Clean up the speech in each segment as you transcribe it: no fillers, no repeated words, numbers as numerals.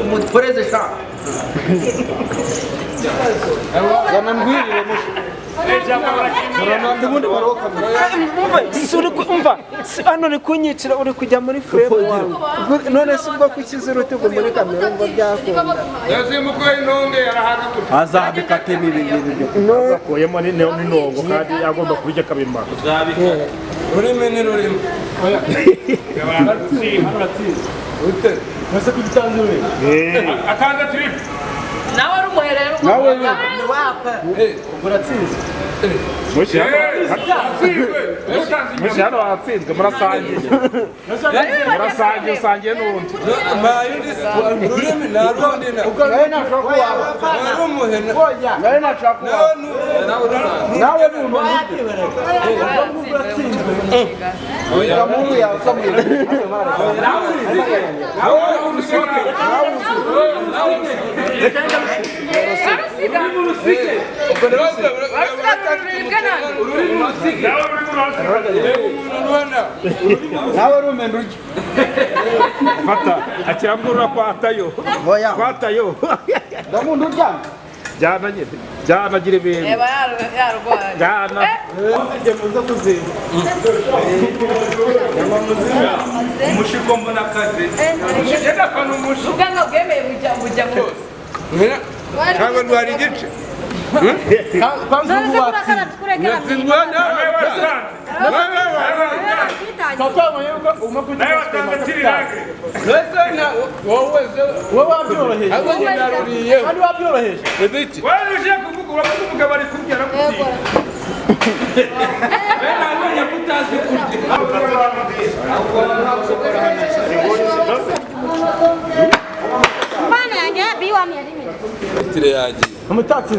umuporeze sha yanambwirire mushi ubundi baroka umva hano uri kunyicira uri kujya muri frame wawe none se ubwo kukiza urutugu muri kamera ngo byakunda yazimukoye intonde yarahagaze azabikate n'ibintu koyemo n'intongo kandi agomba kubijya kabima urime n'urimo ute nase kugitanzure atanze trip nawe ari umuherero nawe wapa uratsinze mushi hano watsinzwe murasangiye usangiye n'undi ururimi narondina nawe nashaka kuwaba ari umuhena nawe nashaka kuwaba nawe ni umuntu uratsinzwe oya muntu yakamira nawe urusike nawe rumendo uryo fata akirambura kwatayo ndamuntu uryamye jana gira ibintu eba yarwaye jana muze kuzinga umushiko mbona akazi yenda kwa n'umushi ubwanwa bwemeye bujya hose cyangwa ndwara igice kwanza yatsindwana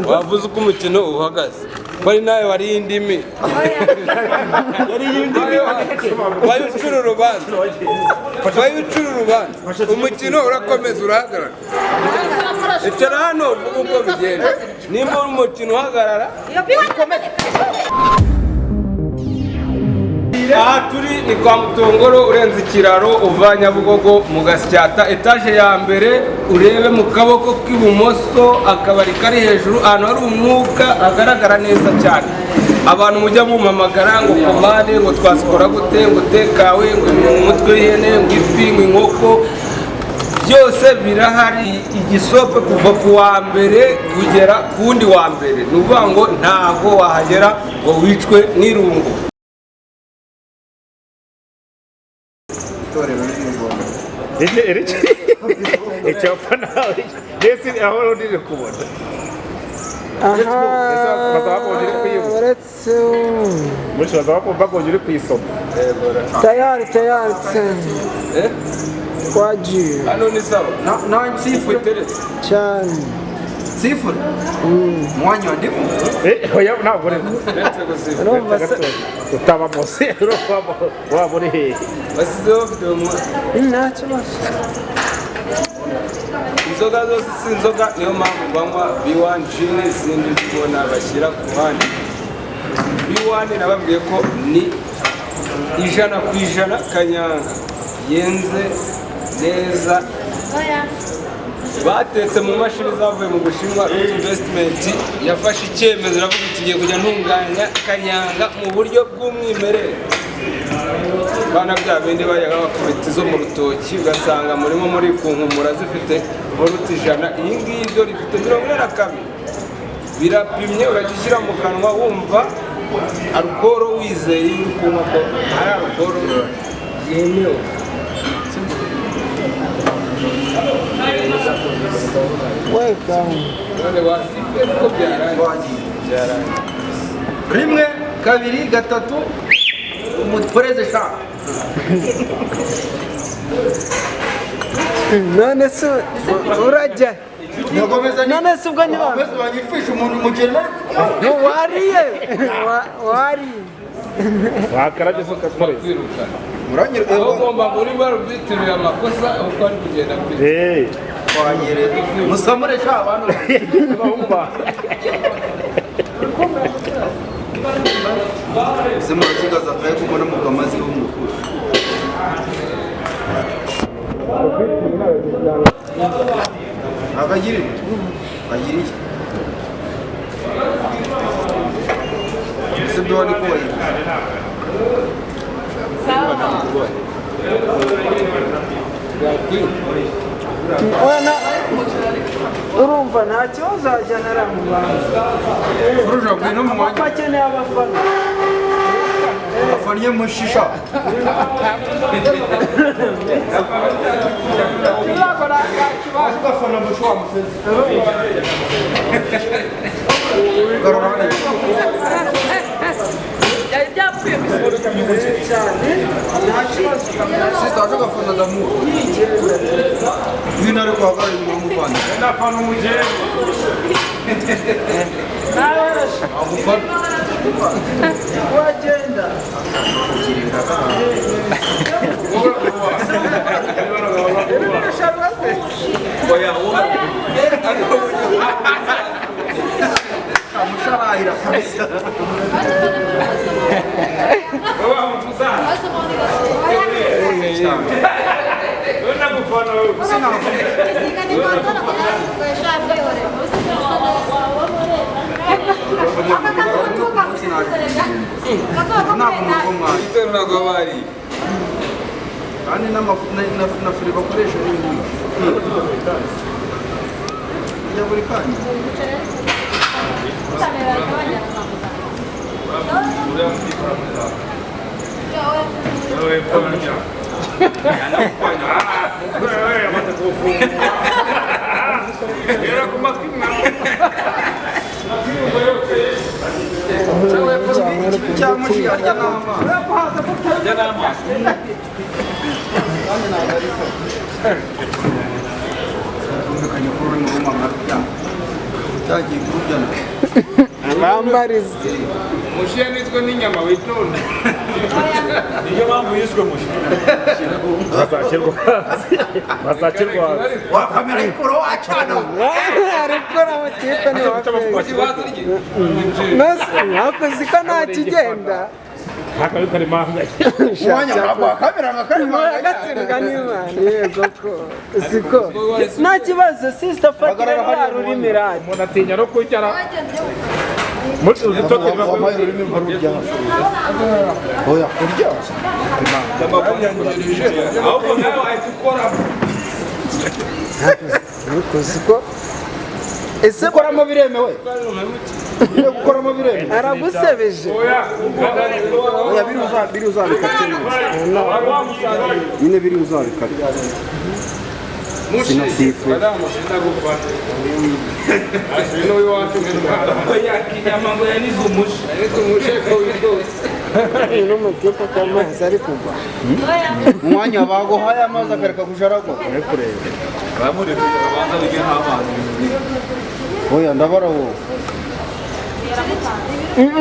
wavuze uko umukino uhagaze ko ari nawe wari indimi wayucura urubanza umukino urakomeza urahagarara icara hano uvuga uko bigenda nimba uri umukino uhagarara aha turi ni kwa Mutongoro urenze ikiraro uva Nyabugogo mu Gasyata etaje ya mbere urebe mu kaboko k'ibumoso akabari kari hejuru ahantu hari umwuka agaragara neza cyane abantu mujya mumamagara ngo komande ngo twasikora gute ngo tekawe ngo umutwe w'ihene ngo ifi ngo inkoko byose birahari igisope kuva ku wa mbere kugera ku wundi wa mbere ni ukuvuga ngo ntago wahagera ngo wicwe n'irungu. icyapa nawe ndetse aho ndiri kubona uretse mushi bazabakongera kuyisoma tayari twagiye hano ni sawa na nsifu iteretse cyane sifu mwanya ndiko oya ntabwo rero urumva se utaba mose waba uri hehe basizeho video nta kibazo inzoga zose si inzoga niyo mpamvu banywa B1 gin izindi tubona bashyira ku ruhande B1 nababwiye ko ni 100% kanyanga yenze neza batetse mu mashini zavuye mu Bushinwa investment yafashe icyemezo iravuga iti ngiye kujya ntunganya kanyanga mu buryo bw'umwimerere bana bya bindi bayaga bakubita zo mu rutoki ugasanga murimo muri kunkumura zifite voluti 100 iyi ngiyi byo rifite 42 birapimye uragishyira mu kanwa wumva alcohol wizeye kunywa ko ari alcohol yemewe rimwe kabiri gatatu umuporeze sha none se urajya none se ubwo niba banyifisha umuntu mugena wariye wakarabye so kakoreye aho ugomba muri barubyitirira amakosa uko ari kugenda kuri musamure sha abantu Sema sigaza kaye kumona mukamazi w'umukuru. akagira agira iki ese byo wari kubaye urumva nta kibazo wajyana ari mu bantu urujya no mu mwanya bakeneye abafana afanye mu shisha ugafana mu shwa byari byapfuye cyane nta kibazo sista aje gafana damu vina ari kwagara inyuma mu Rwanda ndafana umugeni agufana wagenda oya amusharahira kabisa kandi na furi bakoresha n'ibindi ya buri kanya cyangwa arya n'amazi tumvikanye kuri uri mu mama cyagiye kubyana bambarize mushiye nitwe n'inyama witonda niyo mpamvu yiswe mushi bazakirwa wakamera ikoro wacana ariko n'amatipe ni wakoze ko nta kigenda akabi kari manga umwanya wakamera nka karimanga agatsindwa n'imana yego ko siko nta kibazo sister fatira rwa rurimi radi umuntu atinya no kujyara muri urutoki wampaye ururimi mparurya oya kurya ahubwo nawe wahita ukora ntukoze ko ese gukoramo biremewe nyine gukoramo biremewe aragusebeje oya biri uzabikate nyine biri uzabikate mushi badamu ndagufata ashino iwacu yakinyama ngo yanize umushi ariko umushi ko witoze n'umutipe k'amazi ari kugwa umwanya baguhaye amazi akareka kujaragwa oya ndabara wowe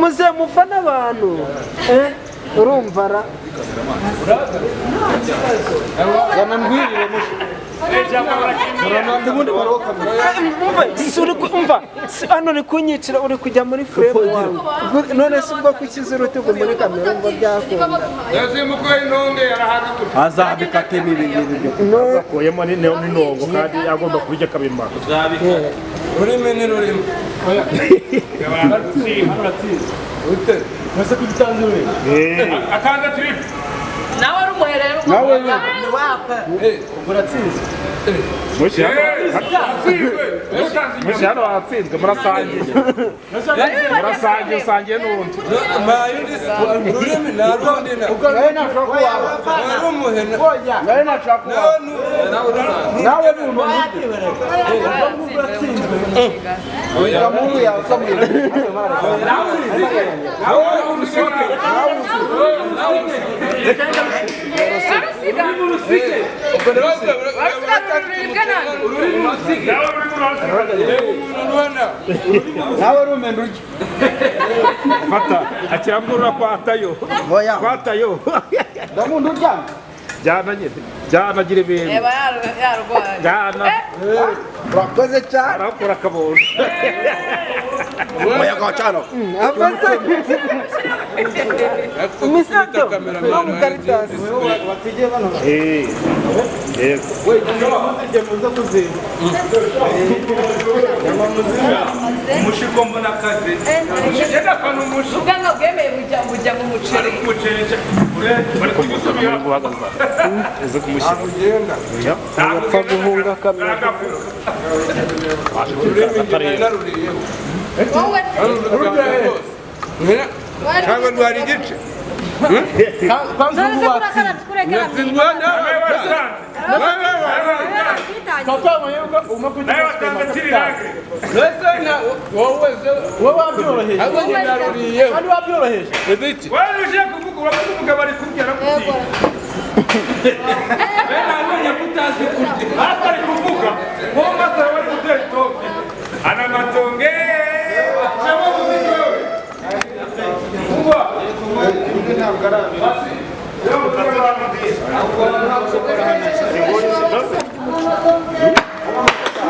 muze mufana abantu urumva ra zana mbwirire mushi umva hano uri kunyicira uri kujya muri frame wawe none si ubwo kukiza urutugu muri kamera umva byakunda yazimuka intonde yarahagaze azabikatemo ibintu akuyemo n'intongo kandi agomba kurya kabima ururimi ni rurimi atanze trip nawe ari umuherero nawe mushi hano watsinzwe murasangiye usangiye n'undi ururimi narundi nawe nashaka nawe ni umuntu oya mungu yawe ukamwira nawe rumendo urya fata akirambura kwatayo oya kwatayo ndamuntu uryamye jyana nyine jana gira ibintu reba yarwaye jana urakoze cyane arakora akabona umuyaga wa cyane afasa imisato no mu Caritas umushiko mbona akazi yenda kanu umushiko ubwanwa bwemeye bujya mu muceri bari kumusubira guhagaza eze kumushyira apfa guhunga kamera wowe ntabwo rwari igice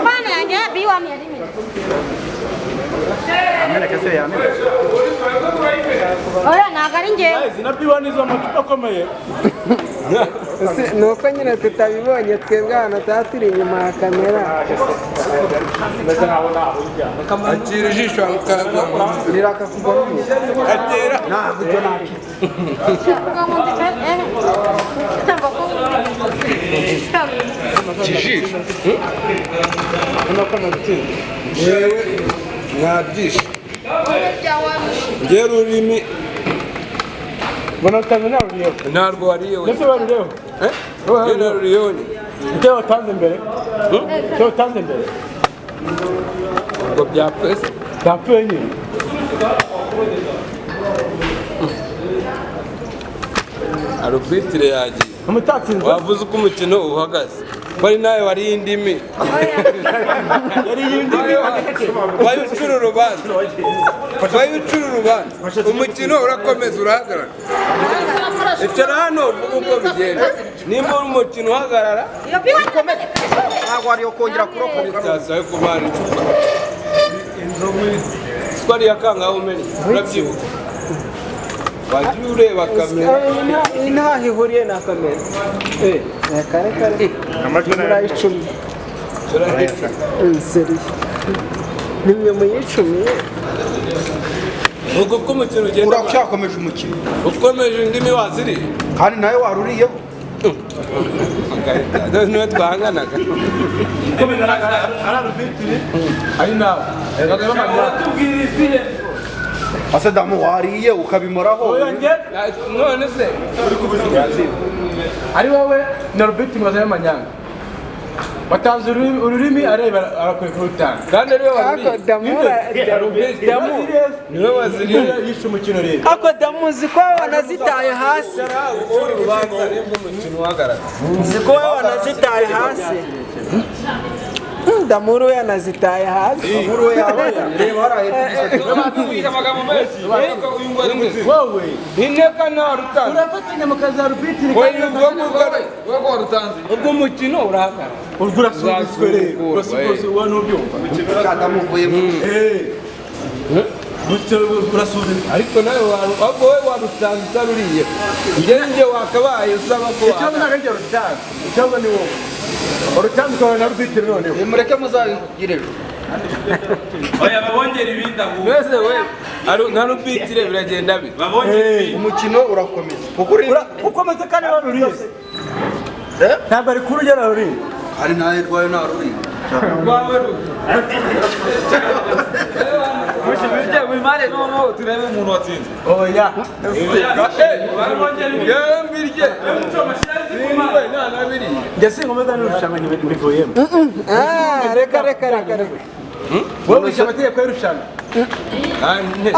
Mana yanjye biwa myalimi. Oya ntabwo ari njye. zinabiwaniza amacupa akomeye nuko nyine tutabibonye twebwe hano tuba turi inyuma ya kamera akira ijisho rirakakugwamo atera ntabwo ibyo ntabwo ijisho yewe mwabyishe ngera ururimi mbona utanze naruriyeho ntarwo wariye we ndetse waruriyeho naruriyeho ni icyo watanze mbere icyo watanze mbere ubwo byapfese byapfuye nyine arubitire yagiye umutatsinze wavuze uko umukino uhagaze ko ari nawe wariye indimi yari yindi wayo ucura urubanza wayo ucura urubanza umukino urakomeza urahagarara icara hano uvuga uko bigenda nimba uri umukino uhagarara ntabwo wariyo kongera kurokoka itasi ayo kumara icupa siko ari yakangaho umenya urabyibuka wajya ureba kamera ntaho ihuriye na kamera kare kare muri icumi seriye nimwe mu icumi ubwo uko umukino ugenda uracyakomeje umukino ukomeje indimi waziriye kandi nawe waruriyeho niwe twahanganaga ari nawe uratubwira isihe ase damu wariye ukabimoraho none se ari wowe na Robert Mwaza y'amanyanga watanze ururimi areba arakwiye kurutanga kandi ariwe ako waburiye damu niwe waziriye yishe umukino rero ako damu ziko wanazitaye hasi uri urubanza nimba umukino uhagarara ziko wanazitaye hasi damuru yanazitaye hasi amuru yawe reba haraye batubwira amagambo menshi uyu ngo ari mwiza wowe inteka nta rutanze urafatanya mu kazi ya Robert ubwo warutanze ubwo umukino urahagarara urwo urasubizwe rero urasubizwe wowe ntubyumva damu uvuyemo urasubizwe ariko nawe ahubwo wowe warutanze utaruriye njye wakabaye usaba ko icyangwa ntabwo ari urutanze icyangwa ni wowe urutanze ukabona na Robert noneho nimureke muzabigirire oya babongera ibindi aho mwese we na rubitire biragenda bite umukino urakomeza kuko uri ukomeze kandi waruriye ntabwo ari kuri ugera ruriye kandi nawe rwayo ntaruriye rwawe mushimire wimare noneho turebe umuntu watsinze oya yambirye njye sinkomeza n'irushanwa ntibivuyemo reka wowe wishe amategeko y'irushanwa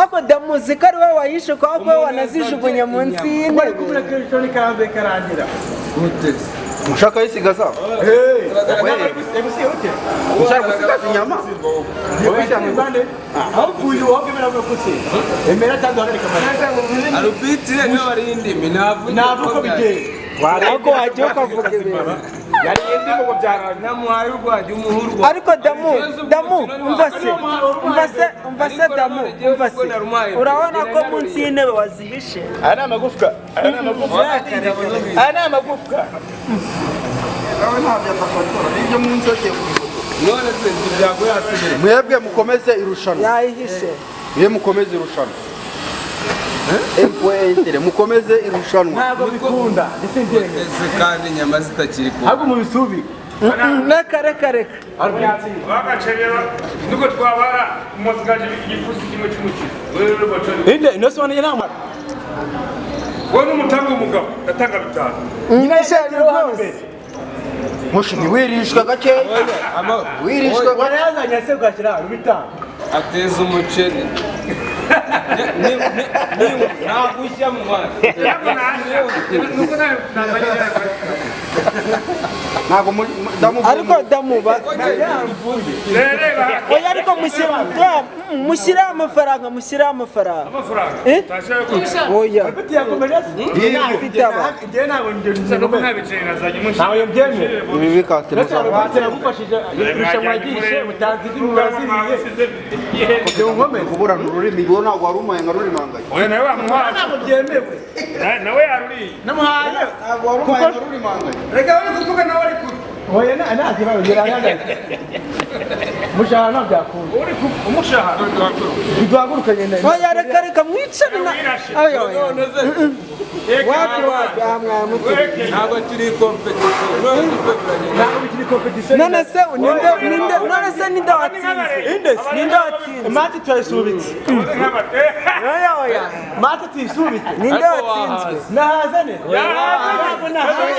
ako damu ziko ari wowe wayishe kwa ko wanazijugunya munsi bari y'intebe kubura ko irushanwa ikarambe karangira ushaka yisigaza ushaka gusigaza inyama ahubwo uyu wowe biravuga ko se emera cyangwa uhagarika amajwi arubitire niwe wari indimi ntabwo uko bigenda warako wajya ukavuga ibintu yari ndimo ngo byaranye namuhaye urwajya umuhurwa ariko damu umva se damu urabona ko munsi y'intebe wazihishe aya ni amagufwa nawe ntabyo atafatora nibyo mu nzoke none se ibyago yasigaye mwebwe mukomeze irushanwa yayihishe mwe mukomeze irushanwa empointere mukomeze irushanwa ntabwo bikunda ese kandi inyama zitakiri ku ahubwo mu bisubi reka bagacerera nuko twabara umuzigaje igifusi kimwe cy'umukino wewe bacari inde inoso wane nama wowe n'umutanga w'umugabo atanga bitanu nyina yashakira hose mushi ntiwirishwe gakeya wirishwe warayazanye se ugashira rubitanga ateza umuceri ntabwo ushyira mu mwana nuko nazanye ntabwo ariko damu oya ariko mushyire amafaranga oya afite aba ngiye ntabwo ntawe byemeye ibi bikatira batagufashije irushanwa ryishe mutanzi ry'umubaziriye kugira ngome kuburana ururimi rwo ntabwo wari umuhenga rurimanganye oya nawe wamuhaye ntabwo byemewe nawe yaruriye namuhaye ntabwo wari umuhenga rurimanganye reka bari kuvuga nawe ari kuri oya ntabwo birahagaze mushahara ntabwo byakunda uri umushahara biduhagurukanye neza oya reka mwicane na oya wapi ntabwo turi kompetisiyo ntabwo bikiri kompetisiyo none se ninde watsinzwe mati turayisubitse oya mati tuyisubitse ninde watsinzwe nahazane ntabwo nahazane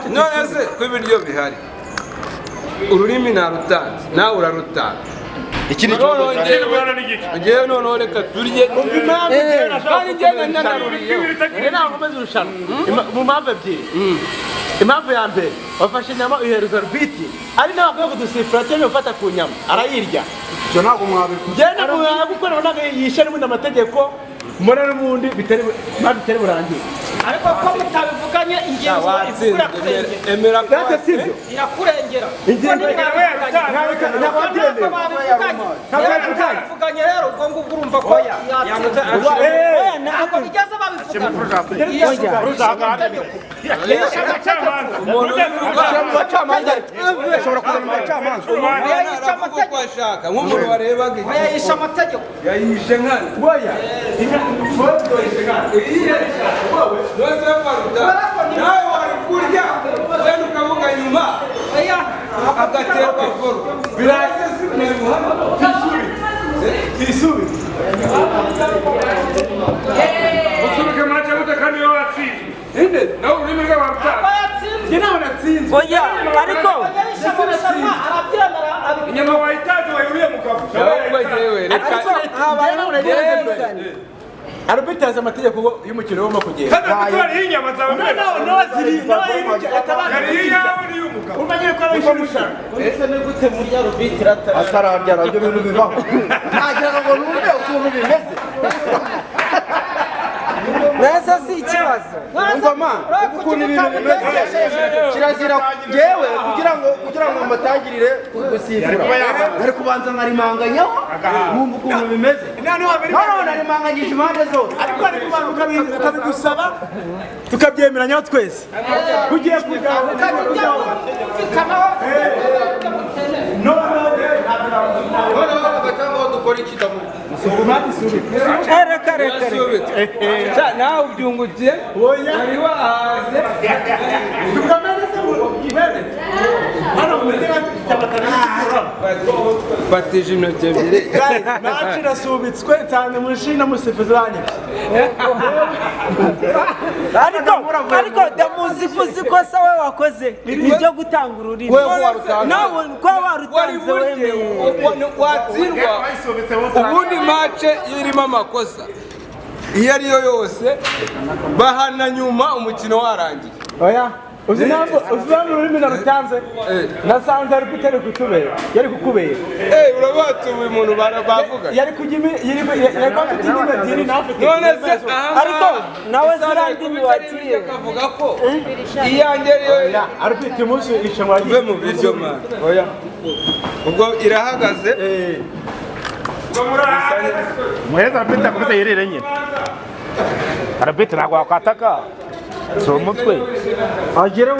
none se ko ibiryo bihari ururimi narutanze nawe urarutanga ikindi kibazo ngewe noneho reka turye kandi ngenda nanaruriyeho ntabwo umeze irushanwa mu mpamvu ebyiri impamvu ya mbere wafashe inyama uyihereza rubiti ari nawe akwiye kudusifura cyangwa gufata ku nyama arayirya ibyo ntabwo mwabikora ngenda muhaye gukora ntabwo yishe n'ubundi amategeko mbona n'ubundi bitari burangire ariko ko mutabivuganye ingenzi emera ko irakurengera ingingo ntabwo babivuganye rero ubwo ngubwo urumva ko ntabwo bigeze bacamanza ashobora kuzana mu bacamanza aravuga ko ashaka nk'umuntu warebaga yayishe amategeko yayishe nkana nawe wari kurya wenda ukavuga nyuma agaterwa voro biraza tisubire usubike make gute kandi iyo watsinzwe nawe ururimi rwe warutazi njye nawe natsinzwe oya ariko inyama wayitazi wayuriye mu kavu arubita azi amategeko y'umukino w'umwe kugenda kandi atwariho inyama zawe yariho iyawe n'iy'umugabo umenya ko ari irushanwa ese ni gute murya rubiti atararya nabyo bintu bibaho ntagira ngo numve ukuntu bimeze neza si ikibazo umva ma ukuntu ibintu bimeze kirazira yewe kugira ngo mbatangirire gusifura ari kubanza nkarimanganyaho mwumva ukuntu bimeze noneho narimanganyije impande zose ariko ari kubanza ukabidusaba tukabyemeranyaho twese kugiye kujyaho noneho agatangaho dukora ikitamu reka nawe ubyungukiye wari wahaze fatije intoki ebyiri nacu irasubitswe cyane mushi na musifuzi banyibye ariko damuzi ikosa we wakoze nibyo gutanga ururimi nawe ko warutanze wemeye watsindwa ubundi mace irimo amakosa iyo ariyo yose bahana nyuma umukino warangiye oya uzi impamvu ururimi narutanze nasanze ari kutari kutubera yari kukubera urabatuye umuntu bavuga yari kujya yari kwafite indimi ebyiri nawe afite none se ariko nawe zirandimi wagiye akavuga ko iyanjye ariyo ari kwita umunsi ishanwa uve mu biryo mwana oya ubwo irahagaze muheza arabete akomeze yirire nyine arabete ntabwo wakwataka si umutwe agere